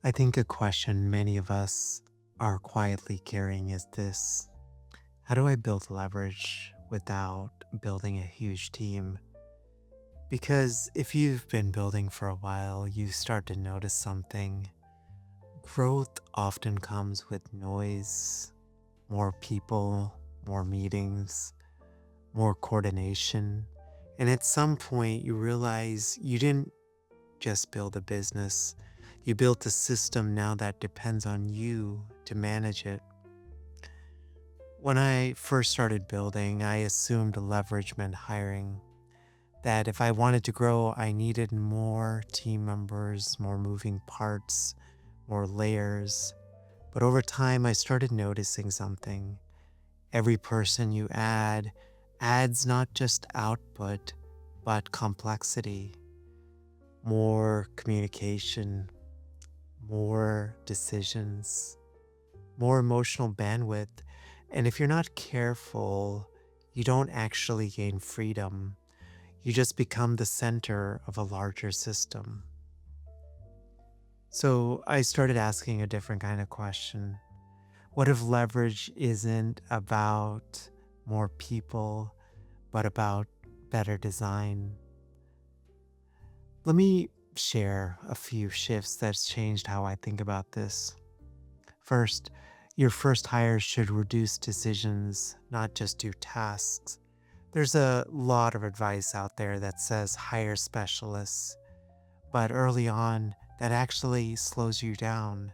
I think a question many of us are quietly carrying is this: how do I build leverage without building a huge team? Because if you've been building for a while, you start to notice something. Growth often comes with noise, more people, more meetings, more coordination. And at some point, you realize you didn't just build a business, you built a system now that depends on you to manage it. When I first started building, I assumed leverage meant hiring. That if I wanted to grow, I needed more team members, more moving parts, more layers. But over time, I started noticing something. Every person you add adds not just output, but complexity, more communication, more decisions, more emotional bandwidth. And if you're not careful, you don't actually gain freedom. You just become the center of a larger system. So I started asking a different kind of question. What if leverage isn't about more people, but about better design? Let me share a few shifts that's changed how I think about this. First, your first hire should reduce decisions, not just do tasks. There's a lot of advice out there that says hire specialists, but early on, that actually slows you down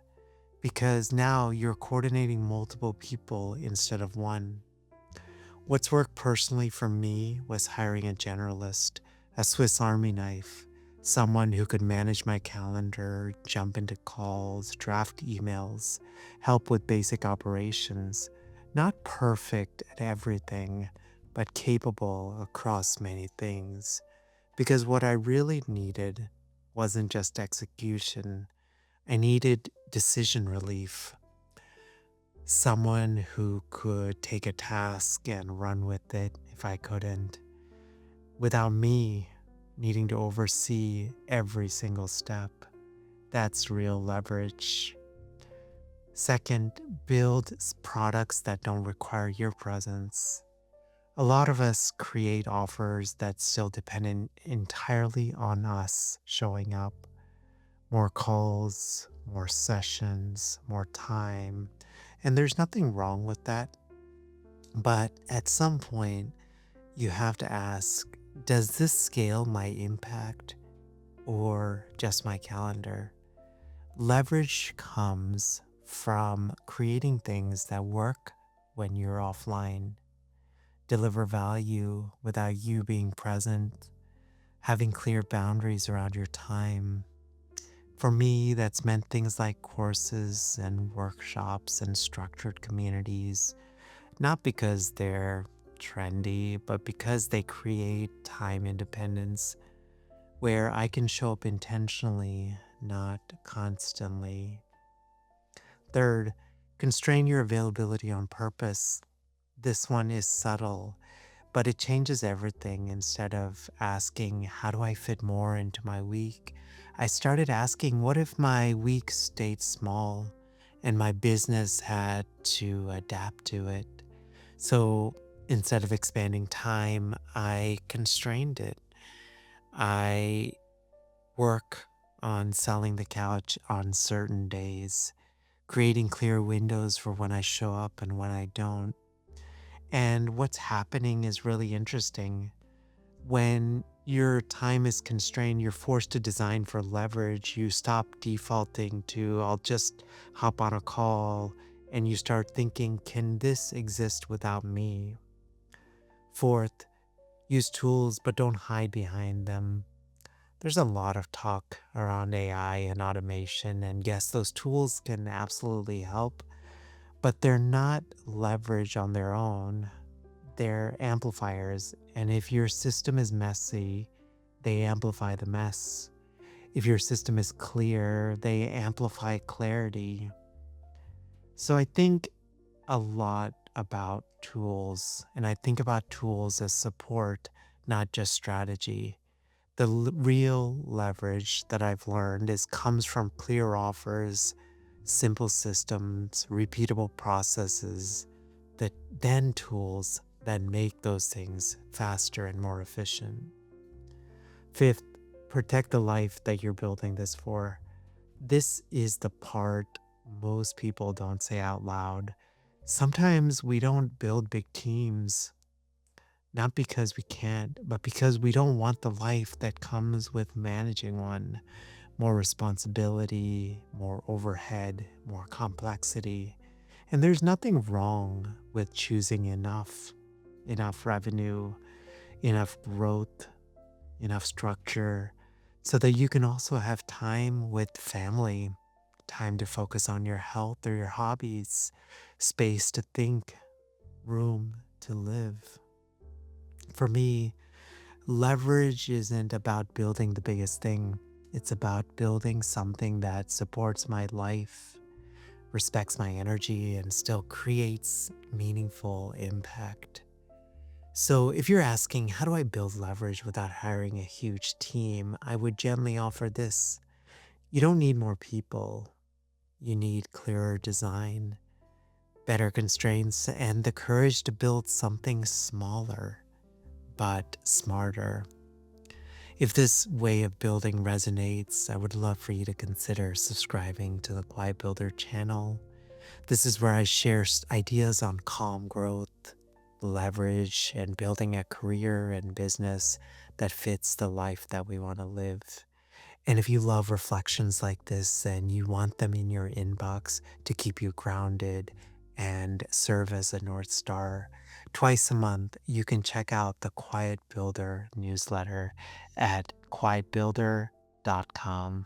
because now you're coordinating multiple people instead of one. What's worked personally for me was hiring a generalist, a Swiss Army knife, someone who could manage my calendar, jump into calls, draft emails, help with basic operations. Not perfect at everything, but capable across many things. Because what I really needed wasn't just execution, I needed decision relief. Someone who could take a task and run with it if I couldn't, without me needing to oversee every single step. That's real leverage. Second, build products that don't require your presence. A lot of us create offers that still depend entirely on us showing up. More calls, more sessions, more time. And there's nothing wrong with that. But at some point, you have to ask, does this scale my impact or just my calendar? Leverage comes from creating things that work when you're offline, deliver value without you being present, having clear boundaries around your time. For me, that's meant things like courses and workshops and structured communities, not because they're trendy, but because they create time independence where I can show up intentionally, not constantly. Third, constrain your availability on purpose. This one is subtle, but it changes everything. Instead of asking, how do I fit more into my week? I started asking, what if my week stayed small and my business had to adapt to it? So instead of expanding time, I constrained it. I work on selling the couch on certain days, creating clear windows for when I show up and when I don't. And what's happening is really interesting. When your time is constrained, you're forced to design for leverage. You stop defaulting to, I'll just hop on a call, and you start thinking, can this exist without me? Fourth, use tools, but don't hide behind them. There's a lot of talk around AI and automation, and yes, those tools can absolutely help, but they're not leverage on their own. They're amplifiers, and if your system is messy, they amplify the mess. If your system is clear, they amplify clarity. So I think a lot about tools, and I think about tools as support, not just strategy. Real leverage that I've learned is comes from clear offers, simple systems, repeatable processes, that then tools that make those things faster and more efficient. Fifth, protect the life that you're building this for. This is the part most people don't say out loud. Sometimes we don't build big teams, not because we can't, but because we don't want the life that comes with managing one. More responsibility, more overhead, more complexity. And there's nothing wrong with choosing enough revenue, enough growth, enough structure, so that you can also have time with family, time to focus on your health or your hobbies, space to think, room to live. For me, leverage isn't about building the biggest thing. It's about building something that supports my life, respects my energy, and still creates meaningful impact. So, if you're asking, how do I build leverage without hiring a huge team? I would gently offer this. You don't need more people. You need clearer design, better constraints, and the courage to build something smaller but smarter. If this way of building resonates, I would love for you to consider subscribing to the Quiet Builder channel. This is where I share ideas on calm growth, leverage, and building a career and business that fits the life that we want to live. And if you love reflections like this and you want them in your inbox to keep you grounded and serve as a North Star, twice a month you can check out the Quiet Builder newsletter at quietbuilder.com.